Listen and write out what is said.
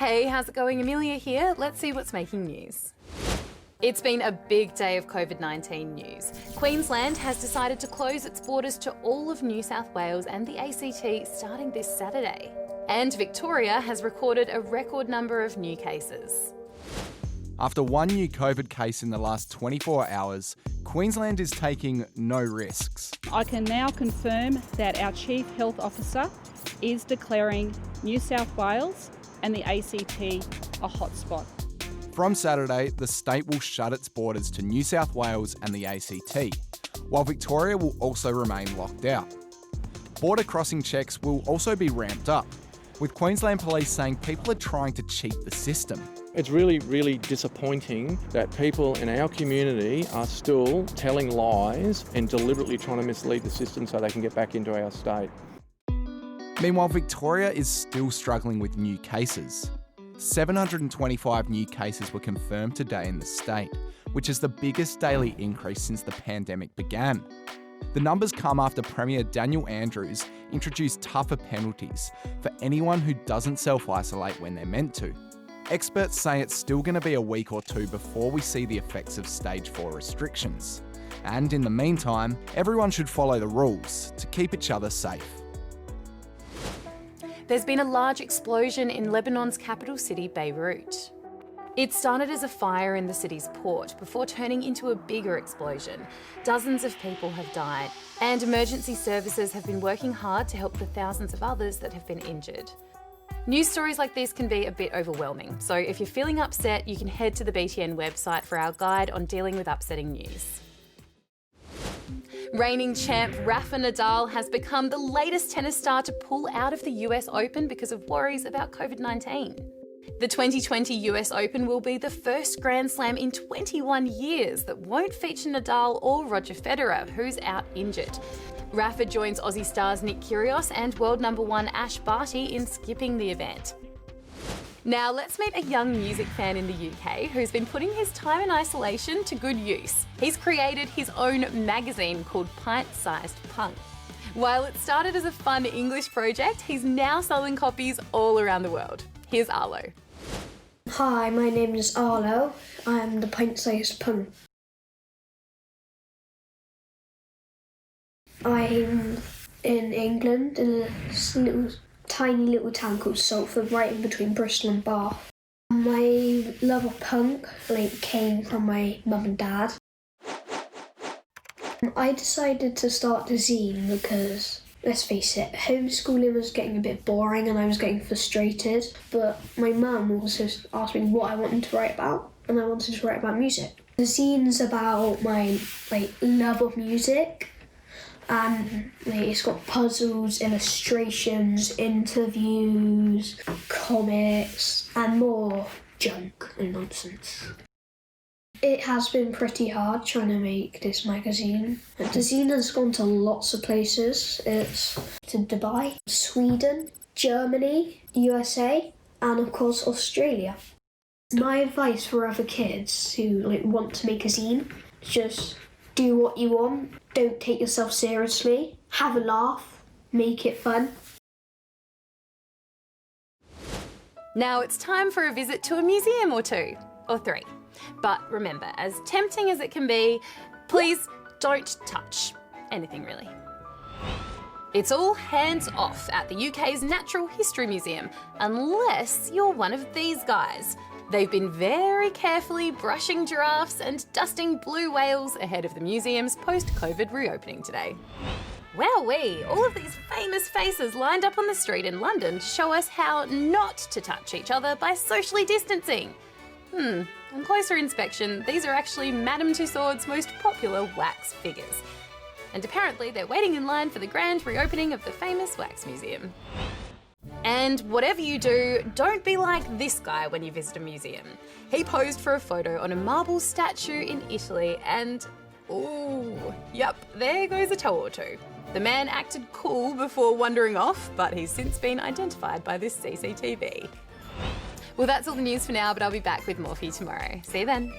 Hey, how's it going? Amelia here. Let's see what's making news. It's been a big day of COVID-19 news. Queensland has decided to close its borders to all of New South Wales and the ACT starting this Saturday. And Victoria has recorded a record number of new cases. After one new COVID case in the last 24 hours, Queensland is taking no risks. I can now confirm that our Chief Health Officer is declaring New South Wales and the ACT a hotspot. From Saturday, the state will shut its borders to New South Wales and the ACT, while Victoria will also remain locked out. Border crossing checks will also be ramped up, with Queensland Police saying people are trying to cheat the system. It's really, really disappointing that people in our community are still telling lies and deliberately trying to mislead the system so they can get back into our state. Meanwhile, Victoria is still struggling with new cases. 725 new cases were confirmed today in the state, which is the biggest daily increase since the pandemic began. The numbers come after Premier Daniel Andrews introduced tougher penalties for anyone who doesn't self-isolate when they're meant to. Experts say it's still going to be a week or two before we see the effects of stage 4 restrictions. And in the meantime, everyone should follow the rules to keep each other safe. There's been a large explosion in Lebanon's capital city, Beirut. It started as a fire in the city's port before turning into a bigger explosion. Dozens of people have died, and emergency services have been working hard to help the thousands of others that have been injured. News stories like this can be a bit overwhelming, so if you're feeling upset, you can head to the BTN website for our guide on dealing with upsetting news. Reigning champ Rafa Nadal has become the latest tennis star to pull out of the US Open because of worries about COVID-19. The 2020 US Open will be the first Grand Slam in 21 years that won't feature Nadal or Roger Federer, who's out injured. Rafa joins Aussie stars Nick Kyrgios and world number 1 Ash Barty in skipping the event. Now let's meet a young music fan in the UK who's been putting his time in isolation to good use. He's created his own magazine called Pint-Sized Punk. While it started as a fun English project, he's now selling copies all around the world. Here's Arlo. Hi, my name is Arlo. I'm the Pint-Sized Punk. I'm in England in a tiny little town called Salford, right in between Bristol and Bath. My love of punk came from my mum and dad. I decided to start the zine because, let's face it, homeschooling was getting a bit boring and I was getting frustrated. But my mum also asked me what I wanted to write about, and I wanted to write about music. The zine's about my love of music. And it's got puzzles, illustrations, interviews, comics, and more junk and nonsense. It has been pretty hard trying to make this magazine. The zine has gone to lots of places. It's to Dubai, Sweden, Germany, USA, and of course Australia. My advice for other kids who want to make a zine, just do what you want, don't take yourself seriously, have a laugh, make it fun. Now it's time for a visit to a museum or 2, or 3. But remember, as tempting as it can be, please don't touch anything really. It's all hands off at the UK's Natural History Museum, unless you're one of these guys. They've been very carefully brushing giraffes and dusting blue whales ahead of the museum's post-COVID reopening today. Wowee! All of these famous faces lined up on the street in London to show us how not to touch each other by socially distancing. On closer inspection, these are actually Madame Tussauds' most popular wax figures. And apparently they're waiting in line for the grand reopening of the famous wax museum. And whatever you do, don't be like this guy when you visit a museum. He posed for a photo on a marble statue in Italy and, ooh, yep, there goes a toe or two. The man acted cool before wandering off, but he's since been identified by this CCTV. Well, that's all the news for now, but I'll be back with more for you tomorrow. See you then.